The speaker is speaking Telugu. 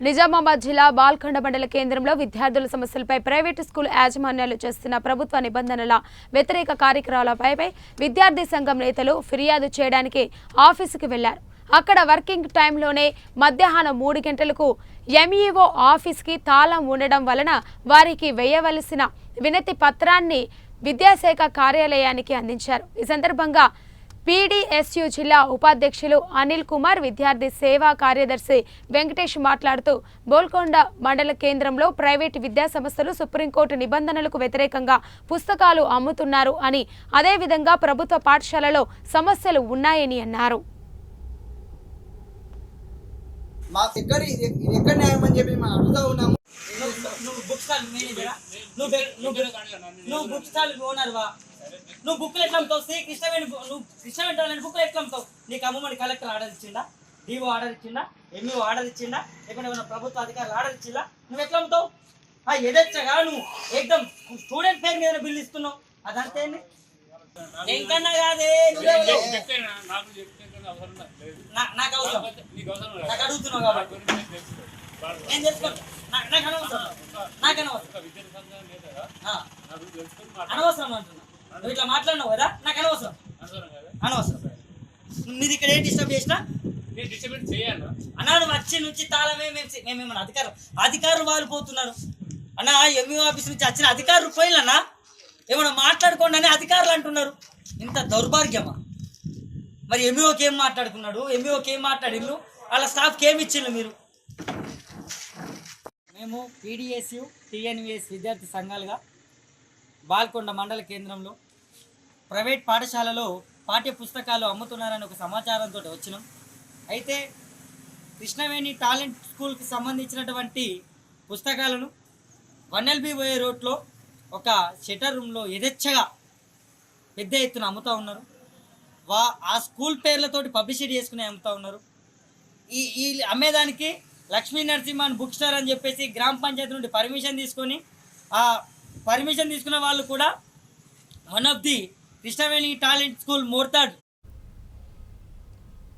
నిజామాబాద్ జిల్లా బాల్కొండ మండల కేంద్రంలో విద్యార్థుల సమస్యలపై ప్రైవేటు స్కూల్ యాజమాన్యాలు చేస్తున్న ప్రభుత్వ నిబంధనల వ్యతిరేక కార్యక్రమాలపై విద్యార్థి సంఘం నేతలు ఫిర్యాదు చేయడానికి ఆఫీసుకు వెళ్లారు. అక్కడ వర్కింగ్ టైంలోనే మధ్యాహ్నం 3 గంటలకు ఎంఈఓ ఆఫీస్కి తాళం ఉండడం వలన వారికి వేయవలసిన వినతి పత్రాన్ని విద్యాశాఖ కార్యాలయానికి అందించారు. ఈ సందర్భంగా పీడీఎస్యు జిల్లా ఉపాధ్యక్షులు అనిల్ కుమార్, విద్యార్థి సేవా కార్యదర్శి వెంకటేష్ మాట్లాడుతూ బోల్కొండ మండల కేంద్రంలో ప్రైవేటు విద్యా సంస్థలు సుప్రీంకోర్టు నిబంధనలకు వ్యతిరేకంగా పుస్తకాలు అమ్ముతున్నారు అని, అదేవిధంగా ప్రభుత్వ పాఠశాలలో సమస్యలు ఉన్నాయని అన్నారు. నువ్వు బుక్లు ఎట్లా అమ్ముతావు? కృష్ణవేణి బుక్లు ఎట్లా అమ్ముతావు? నీకు అమ్మమని కలెక్టర్ ఆర్డర్ ఇచ్చిందా? డిఓ ఆర్డర్ ఇచ్చిందా? ఎంఈఓ ఆర్డర్ ఇచ్చిందా? లేకుంటే ఏమైనా ప్రభుత్వ అధికారులు ఆర్డర్ ఇచ్చిందా? నువ్వు ఎట్లా అమ్ముతావు? ఎదచ్చగా నువ్వు ఏకదం స్టూడెంట్ పేరు మీద బిల్లు ఇస్తున్నావు. అదంతే ఇంకన్నా కాదే, నాకు అవసరం, నాకు అడుగుతున్నావు కాబట్టి నేను తెలుసుకోను. నాకు అనవసరం, నాకు అనవసరం అంటున్నా. నువ్వు ఇట్లా మాట్లాడినావు కదా, నాకు అనవసరం, అనవసరం. మీరు ఇక్కడ ఏం డిస్టర్బ్ చేసినా అన్నాడు. వచ్చి నుంచి తాళమే మేమేమన్నా అధికారులు వారిపోతున్నారు అన్న. ఎంఈఓ ఆఫీస్ నుంచి వచ్చిన అధికారులు పోయిలన్నా ఏమన్నా మాట్లాడుకోండి అని అధికారులు అంటున్నారు. ఇంత దౌర్భాగ్యమా? మరి ఎంఈఓకి ఏం మాట్లాడుకున్నాడు? ఎంఈఓకి ఏం మాట్లాడిండు? వాళ్ళ స్టాఫ్కి ఏమి ఇచ్చిండు మీరు? మేము పీడీఎస్యు టీఎన్విఎస్ విద్యార్థి సంఘాలుగా బాల్కొండ మండల కేంద్రంలో ప్రైవేట్ పాఠశాలలో పాఠ్య పుస్తకాలు అమ్ముతున్నారని ఒక సమాచారంతో వచ్చినాం. అయితే కృష్ణవేణి టాలెంట్ స్కూల్కి సంబంధించినటువంటి పుస్తకాలను 1LB రోడ్లో ఒక షటర్ రూమ్లో యథేచ్ఛగా పెద్ద ఎత్తున అమ్ముతూ ఉన్నారు. ఆ స్కూల్ పేర్లతోటి పబ్లిసిటీ చేసుకుని అమ్ముతూ ఉన్నారు. ఈ అమ్మేదానికి లక్ష్మీ నరసింహన్ బుక్ స్టోర్ అని చెప్పేసి గ్రామ పంచాయతీ నుండి పర్మిషన్ తీసుకొని, ఆ పర్మిషన్ తీసుకున్న వాళ్ళు కూడా one of the Krishnaveni talent school Mortad